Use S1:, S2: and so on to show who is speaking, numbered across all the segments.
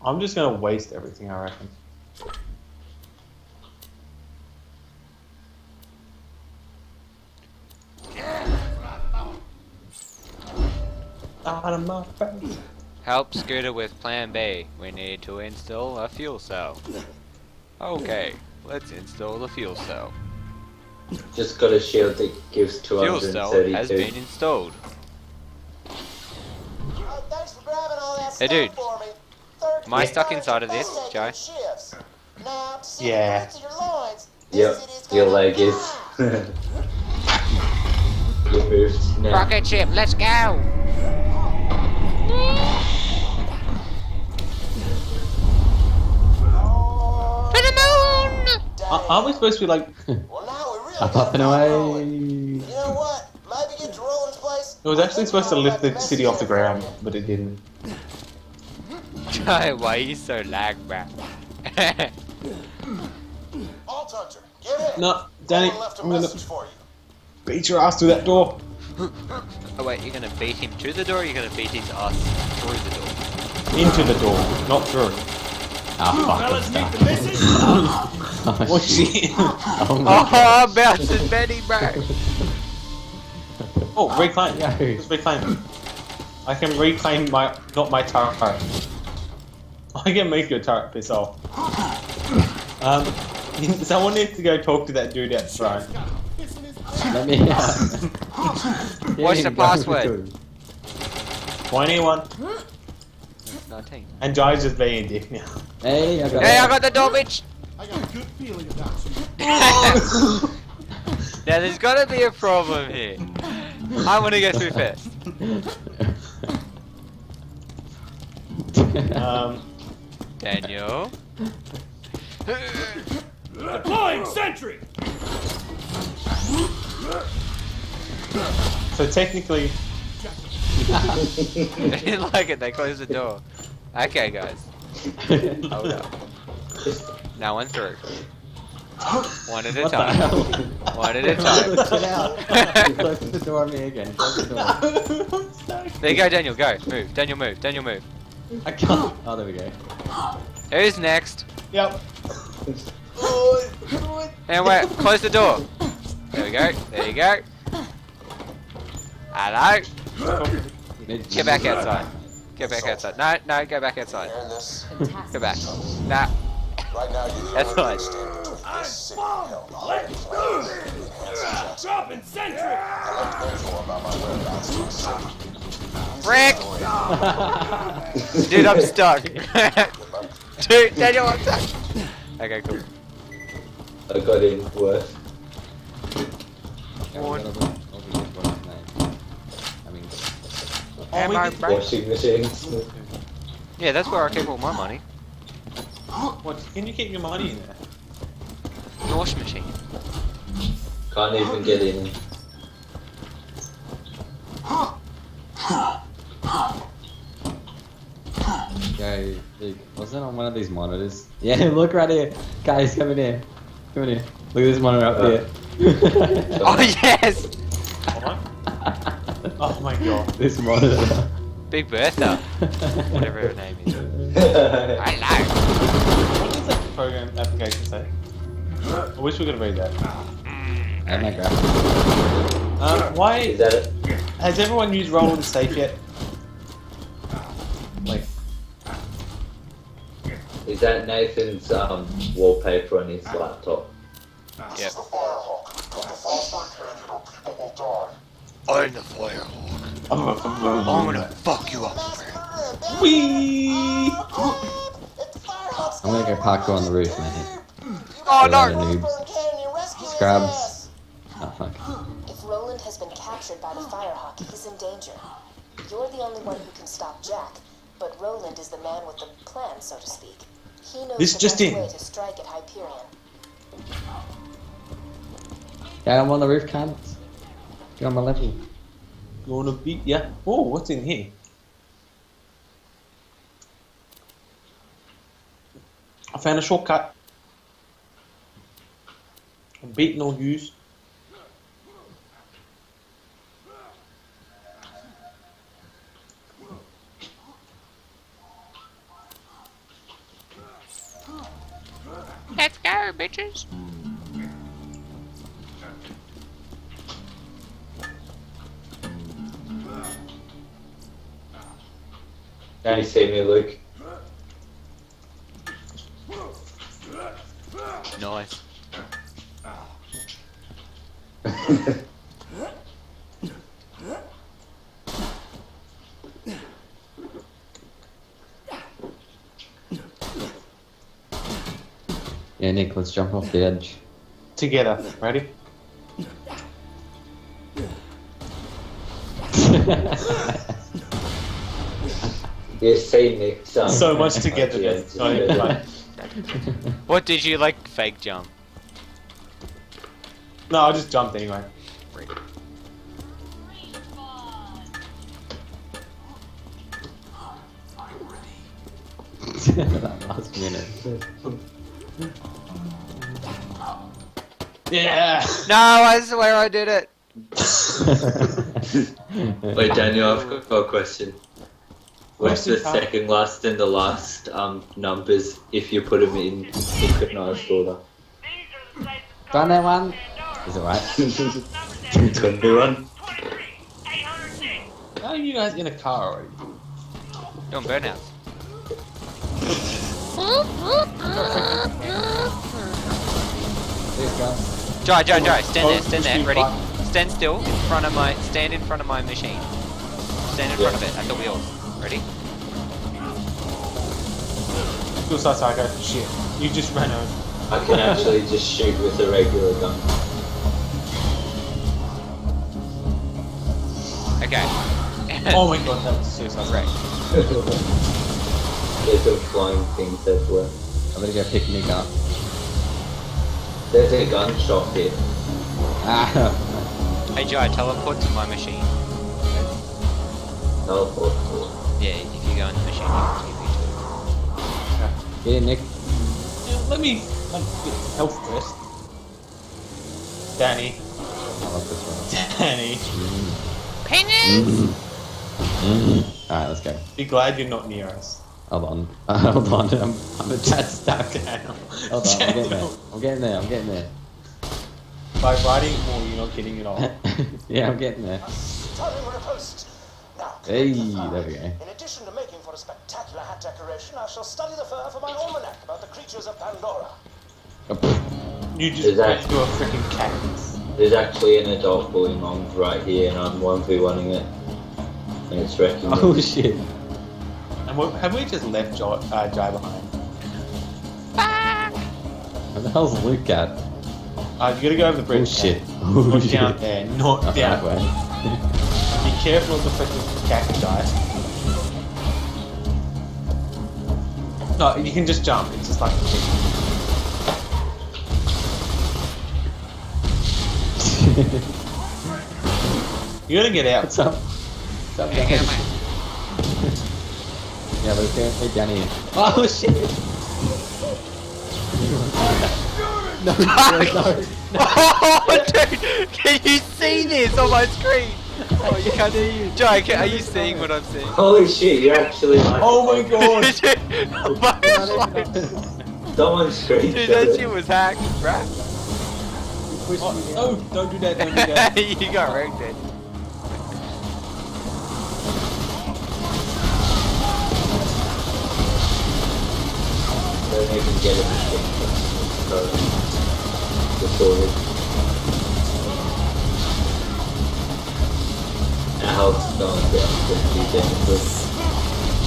S1: I'm just gonna waste everything, I reckon. Out of my face.
S2: Help Scooter with plan B. We need to install a fuel cell. Okay, let's install the fuel cell.
S3: Just got a shield that gives
S2: Fuel cell
S3: 232.
S2: has been installed.
S4: Thanks for grabbing all that
S2: Hey,
S4: stuff
S2: dude.
S4: for me.
S2: Am I stuck inside of this, Joe?
S4: Now, to see
S1: Yeah.
S4: the fruits of your loins,
S3: Yep,
S4: this city's
S3: your
S4: gonna
S3: leg is.
S4: die.
S3: You moved now.
S2: Rocket ship, let's go! To the moon!
S1: Aren't we supposed to be like...
S4: Well, now we really
S5: Up
S4: gotta
S5: and
S4: find
S5: away.
S4: Roland. You know what? Maybe get to Roland's place.
S1: It was actually supposed to lift the city off the ground, but it didn't.
S2: Joe, why are you so lag, bruh?
S4: Alt Hunter, get in.
S1: No, Danny,
S4: Roland left a
S1: I'm gonna
S4: message for you.
S1: beat your ass through that door.
S2: Oh wait, you're gonna beat him to the door or you're gonna beat his ass through the door?
S1: Into the door, not through.
S5: Ah, fuck, I'm stuck.
S1: What's she?
S5: Oh my
S2: Oh, bouncing Betty, bro!
S1: Oh, reclaim.
S5: Yeah.
S1: Just reclaim. I can reclaim my, not my turret. I can make your turret piss off. Someone needs to go talk to that dude outside.
S5: Let me
S2: What's the password?
S1: 21.
S2: 19.
S1: And Jai's just being a dick now.
S5: Hey, I got
S2: Hey, I got the door, bitch!
S6: I got a good feeling about you.
S2: Now there's gotta be a problem here. I wanna go through first. Daniel.
S6: Deploying sentry.
S1: So technically,
S2: They didn't like it, they closed the door. Okay, guys. Hold up. Now one through. One at a
S5: What the
S2: time.
S5: hell?
S2: One at a time.
S5: Get out. You closed the door on me again. Close the door.
S2: There you go, Daniel, go. Move. Daniel, move. Daniel, move.
S5: I can't. Oh, there we go.
S2: Who's next?
S1: yep.
S2: And wait, close the door. There we go. There you go. Hello. Get back outside. Get back outside. No, no, go back outside.
S4: Hearing this?
S2: Go back. Nah.
S4: Right now, you're the
S2: That's
S4: only
S2: fine.
S4: one standing between this city and hell. The whole plan is enhancing Jackson.
S6: Dropping sentry.
S4: I'd like to know more about my whereabouts in this city.
S2: Rick! Dude, I'm stuck. Dude, Daniel, I'm stuck. Okay, cool.
S3: I got in worse. Washing machines.
S2: Yeah, that's where I keep all my money.
S1: What? Can you keep your money in there?
S2: The washing machine.
S3: Can't even get in.
S5: Go, Luke. Was it on one of these monitors? Yeah, look right here. Guys, come in here. Come in here. Look at this monitor up here.
S2: Oh, yes!
S1: What? Oh my god.
S5: This monitor.
S2: Big Bertha. Whatever her name is. Hello.
S1: What does that program application say? I wish we could read that.
S5: I have my graphics.
S1: Why
S3: Is that it?
S1: has everyone used Roland Safe yet? Like,
S3: Is that Nathan's wallpaper on his laptop?
S2: Yep.
S4: The Firehawk. If the false break here, your people will die.
S2: I'm the Firehawk. I'm gonna fuck you up.
S4: Mass murderer, baby.
S1: wee.
S4: It's the Firehawk's
S5: I'm gonna go parkour on the roof, man.
S2: Oh, no.
S5: Noobs.
S4: Scrubs.
S5: Scrubs. Oh, fuck.
S7: If Roland has been captured by the Firehawk, he's in danger. You're the only one who can stop Jack, but Roland is the man with the plan, so to speak. He knows
S1: This
S7: the
S1: just
S7: best
S1: in.
S7: way to strike at Hyperion.
S5: Yeah, I'm on the roof, cunt. Get on my level.
S1: You wanna beat? Yeah. Oh, what's in here? I found a shortcut. Beat no use.
S3: Can you see me, Luke?
S2: Nice.
S5: Yeah, Nick, let's jump off the edge.
S1: Together. Ready?
S3: You see Nick's
S1: So much together.
S3: yeah,
S1: That's not even funny.
S2: What did you like fake jump?
S1: No, I just jumped anyway.
S5: That last minute.
S1: Yeah.
S2: No, I swear I did it.
S3: Wait, Daniel, I've got a question. What's the
S1: Question, Carl?
S3: second last and the last numbers if you put them in synchronized order?
S5: Done that one? Is it right?
S3: 21.
S1: How are you guys in a car already?
S2: Doing burnouts.
S5: Please go.
S2: Jai, stand there, stand there,
S1: Speed
S2: ready?
S1: button.
S2: Stand still in front of my, stand in front of my machine. Stand in front of it, at the wheels. Ready?
S1: Suicide Psycho. Shit. You just ran over.
S3: I can actually just shoot with a regular gun.
S2: Okay.
S1: Oh my god, that was Suicide Psycho.
S3: There's some flying things everywhere.
S5: I'm gonna go pick Nick up.
S3: There's a gun shop here.
S5: Ah.
S2: Hey Jai, teleport to my machine.
S3: Teleport.
S2: Yeah, if you go in the machine, you can TV to
S5: Get in, Nick.
S1: Yeah, let me get health first. Danny.
S5: I love this one.
S1: Danny.
S5: Alright, let's go.
S1: Be glad you're not near us.
S5: Hold on. Hold on. I'm a tad stuck.
S1: Daniel.
S5: Hold on, I'm getting there. I'm getting there. I'm getting there.
S1: By riding more, you're not getting it all.
S5: Yeah, I'm getting there.
S4: Stunning riposte. Now, to
S5: Hey,
S4: make the fire.
S5: there we go.
S4: In addition to making for a spectacular hat decoration, I shall study the fur for my almanac about the creatures of Pandora.
S1: You just
S3: Is that-
S1: went through a freaking cactus.
S3: There's actually an adult bully mom right here, and I'm 1v1ing it. And it's wrecking me.
S5: Oh shit.
S1: And have we just left Jai behind?
S5: Where the hell's Luke at?
S1: You gotta go over the
S5: Oh
S1: bridge.
S5: shit.
S1: Dan.
S5: Oh
S1: Not
S5: shit.
S1: down there, not
S5: Oh,
S1: down.
S5: that way.
S1: Be careful of the freaking cacti. No, you can just jump. It's just like you gotta get out.
S5: What's up? What's up,
S2: Hey,
S5: guys?
S2: get out,
S5: Yeah, but it's going to down here. Oh shit! No, no.
S2: Oh, dude! Can you see this on my screen? Oh, you can't hear you. Jai, are you seeing what I'm seeing?
S3: Holy shit, you're actually like
S1: Oh my god!
S3: someone's screen.
S2: Dude, that shit was hacked, right?
S1: Oh, no, don't do that, don't do that.
S2: You got wrecked, dude.
S3: Don't even get it. So, distorted. Our health's going down 50 damage.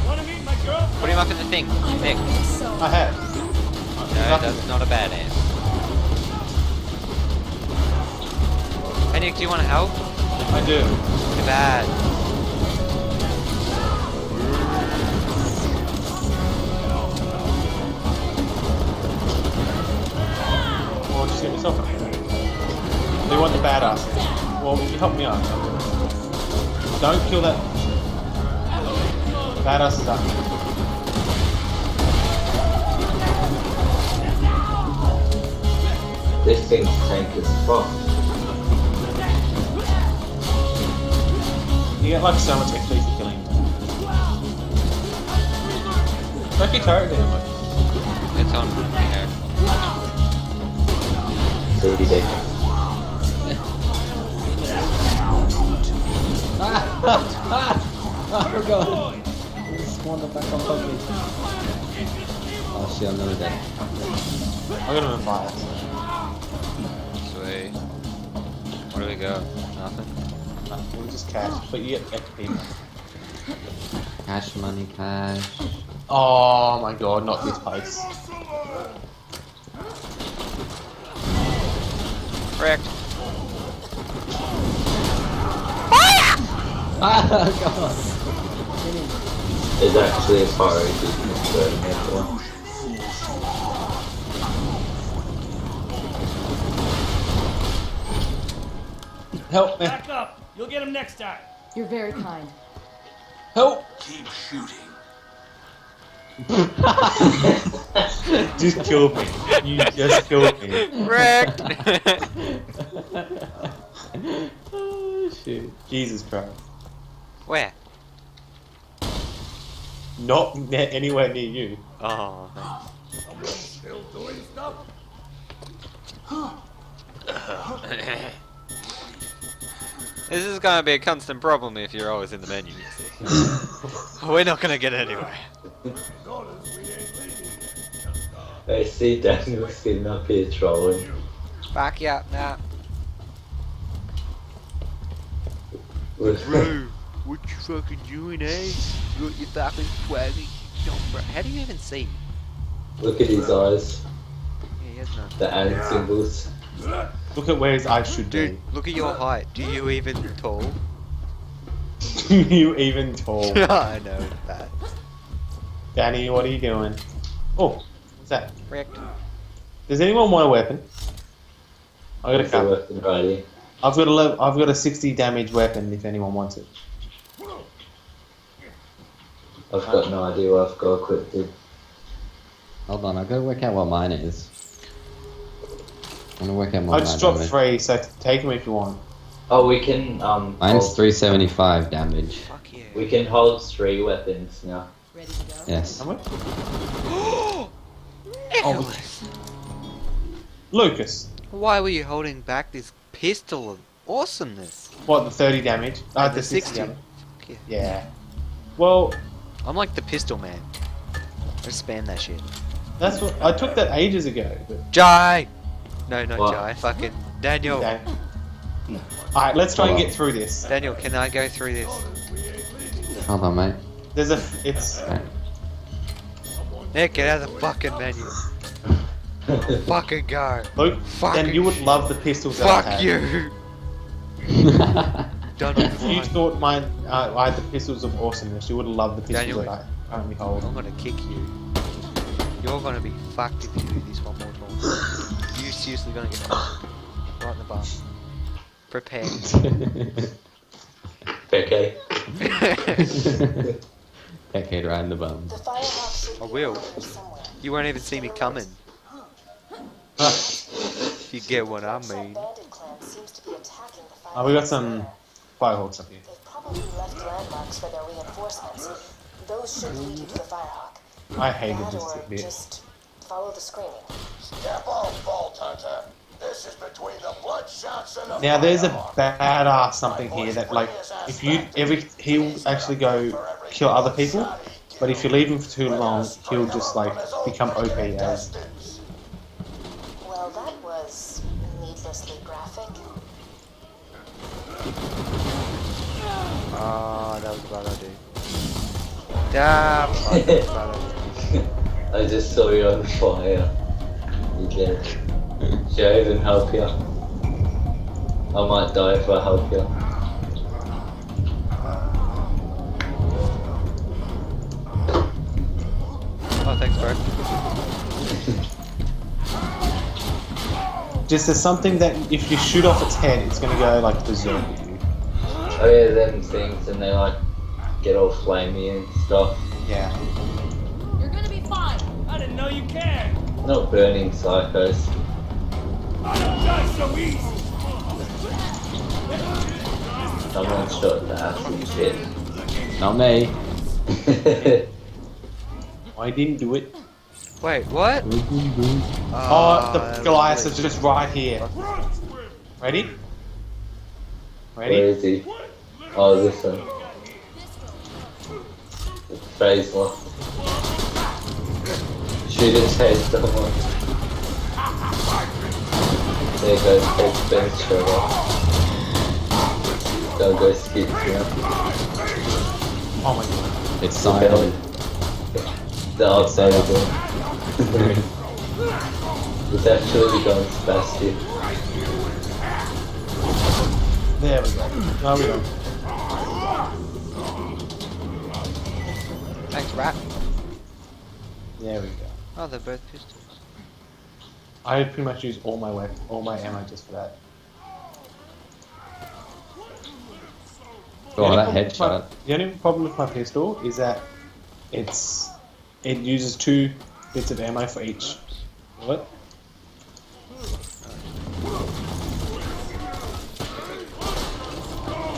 S6: Wanna meet my girl?
S2: Put him up in the thing, Nick.
S1: I have.
S2: No, that's not a bad ass. Hey Nick, do you want to help?
S1: I do.
S2: Too bad.
S1: Or just get myself up. They want the badass. Well, you help me out. Don't kill that. Badass is up.
S3: This thing's tank as fuck.
S1: You get like so much XP for killing him. Check your turret down, like.
S2: It's on here.
S3: CD deck.
S5: Oh god! He spawned it back on top of me. Oh shit, I'm nearly dead.
S1: I got him in fire.
S2: Sweet. Where do we go? Nothing?
S1: No, we'll just cash, but you get XP.
S5: Cash money, cash.
S1: Oh my god, not this place.
S2: Correct.
S5: Ah, god!
S3: There's actually a fire exit burning everyone.
S1: Help me!
S6: Back up. You'll get him next time.
S8: You're very kind.
S1: Help!
S4: Keep shooting.
S1: Just killed me. You just killed me.
S2: Wrecked!
S5: Oh shit.
S1: Jesus Christ.
S2: Where?
S1: Not anywhere near you.
S2: Oh, thanks.
S4: Still doing stuff?
S2: This is gonna be a constant problem if you're always in the menu, you see. We're not gonna get anywhere.
S3: I see Daniel sitting up here trolling.
S2: Back you up now.
S3: Look
S2: What you fucking doing, eh? You got your fucking swaggy jumper. How do you even see?
S3: at his eyes,
S2: Yeah, he has none.
S3: the and symbols.
S1: Look at where his eyes should
S2: Dude,
S1: be.
S2: look at your height. Do you even tall?
S1: You even tall.
S2: I know, it's bad.
S1: Danny, what are you doing? Oh, what's that?
S2: Wrecked.
S1: Does anyone want a weapon? I got a
S3: It's a
S1: couple.
S3: weapon right here.
S1: I've got a 60 damage weapon if anyone wants it.
S3: I've got no idea what I've got equipped with.
S5: Hold on, I've got to work out what mine is. I'm gonna work out what
S1: I
S5: mine
S1: just dropped
S5: is.
S1: 3, so take them if you want.
S3: Oh, we can
S5: Mine's
S3: hold,
S5: 375 damage.
S2: Fuck yeah.
S3: we can hold 3 weapons now.
S8: Ready to go?
S5: Yes.
S1: Am I?
S2: Nicholas!
S1: Lucas,
S2: Why were you holding back this pistol of awesomeness?
S1: what, the 30 damage? The 60 damage.
S2: Fuck yeah.
S1: Yeah. Well,
S2: I'm like the pistol man. Just spam that shit.
S1: that's what I took that ages ago. But
S2: Jai! No, not
S3: What?
S2: Jai. Fucking Daniel.
S1: okay. Alright, let's try and get through this.
S2: Daniel, can I go through this?
S5: Hold on, mate.
S1: There's a, it's,
S5: Right.
S2: Nick, get out of the fucking menu. Fucking go.
S1: Luke,
S2: Fucking
S1: then you would love the pistols that I
S2: Fuck
S1: have.
S2: you! Done it
S1: If you
S2: fine.
S1: thought mine, I had the pistols of awesomeness, you would love the pistols
S2: Daniel.
S1: that I currently hold.
S2: I'm gonna kick you. You're gonna be fucked if you do this one more time. You seriously gonna get fucked. Right in the bum. Prepare.
S3: Okay.
S5: Decade right in the bum.
S7: The Firehawk should
S2: I
S7: be
S2: will.
S7: around here somewhere.
S2: You won't even see me coming. If you get what I mean.
S7: Bandit clan seems to be attacking the
S1: Oh, we got
S7: Firehawks.
S1: some firehawks up here.
S7: They've probably left landmarks for their reinforcements. Those should lead you to the Firehawk.
S1: I hated
S7: That
S1: this
S7: or
S1: bit.
S7: just follow the screaming.
S4: Step off, Vault Hunter. This is between the Bloodshots and the
S1: Now there's a
S4: Firehawk.
S1: badass something here that like, if you he'll actually go kill other people, but if you leave him for too long, he'll just like become OP as.
S7: Well, that was needlessly graphic.
S2: Ah, that was a bad idea. Damn, fuck, that was a bad idea.
S3: I just saw you on fire. You dead. Should I even help you? I might die if I help you.
S2: Oh, thanks, bro.
S1: Just there's something that if you shoot off its head, it's gonna go like berserk at you.
S3: Oh yeah, them things, and they like get all flamey and stuff.
S1: Yeah.
S8: You're gonna be fine.
S6: I didn't know you cared.
S3: Not burning psychos.
S6: I don't die so easy.
S3: Someone shot the acid shit.
S5: Not me.
S1: I didn't do it.
S2: Wait, what?
S1: Oh, the Goliath is just right here. Ready?
S3: Where
S1: Ready?
S3: is he? Oh, this one. Phase one. Shoot his head, someone. There goes Peg's bench straight off. Don't go skip here.
S1: Oh my god.
S5: It's silent.
S3: The outside of it. It's actually becoming spastic.
S1: There we go. No, we go.
S2: Thanks, rat.
S1: There we go.
S2: Oh, they're both pistols.
S1: I pretty much use all my ammo just for that.
S5: Oh, that
S1: The
S5: headshot.
S1: only problem with my pistol is that it uses 2 bits of ammo for each bullet.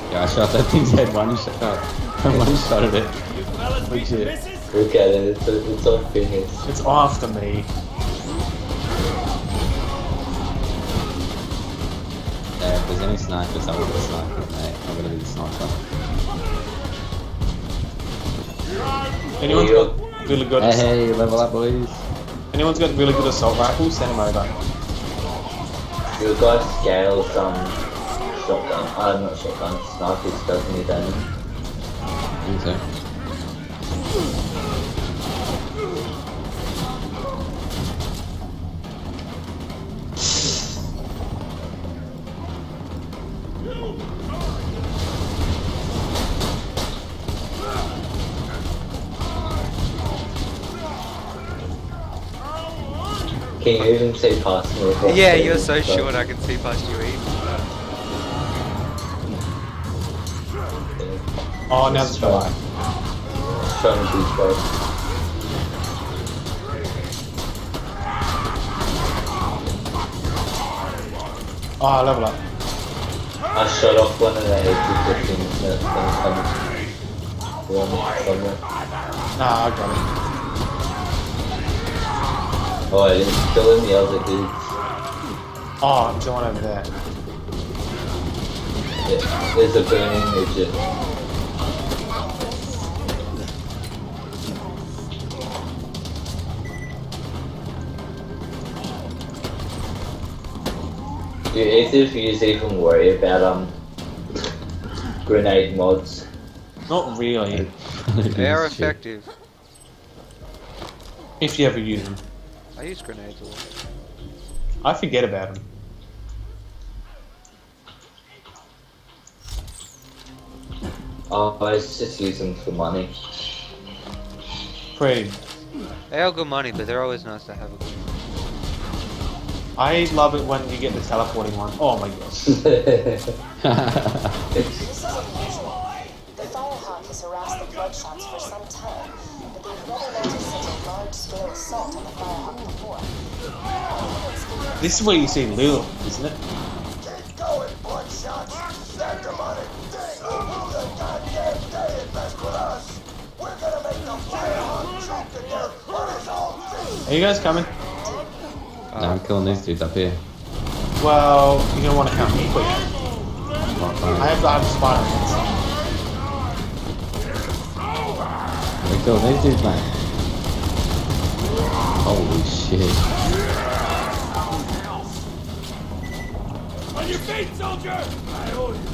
S5: Yeah, I shot that thing's head one shot. One shot at it. Legit.
S3: Look at it, it's on finish.
S1: It's after me.
S5: Yeah, if there's any snipers, I will be a sniper, mate. I'm gonna be the sniper.
S1: Anyone's got really good
S5: Hey, level up, boys.
S1: anyone's got really good assault rifles, send them over.
S3: You guys scale some shotgun. Not shotgun, snipers doesn't need damage.
S5: I think so.
S3: Can you even see past me?
S2: Yeah, you're so short I can see past you even.
S1: Oh, now it's Goliath.
S3: Trying to be straight.
S1: Oh, level up.
S3: I shot off one of the heads of the things that's coming somewhere.
S1: Nah, I got it.
S3: Oh, I didn't kill in the other dudes.
S1: Oh, there's one over there.
S3: Yeah, there's a burning midget. Do either of you even worry about grenade mods?
S1: Not really.
S2: They are effective.
S1: If you ever use them.
S2: I use grenades a lot.
S1: I forget about them.
S3: Oh, I just use them for money.
S1: Pretty.
S2: They are good money, but they're always nice to have a good
S1: I love it when you get the teleporting one. Oh my god.
S7: This is unusual. The Firehawk has harassed the Bloodshots for some time, but they've never noticed such a large-scale assault on the Firehawk before.
S1: This is where you see Lil, isn't it?
S4: Keep going, Bloodshots. That demonic thing will rule the goddamn day and mess with us. We're gonna make the Firehawk choke to death on his own feet.
S1: Are you guys coming?
S5: No, I'm killing these dudes up here.
S1: Well, you're gonna want to come quick. I have Spider-Man.
S5: We killed these dudes, mate. Holy shit.
S6: On your feet, soldier! I owe you.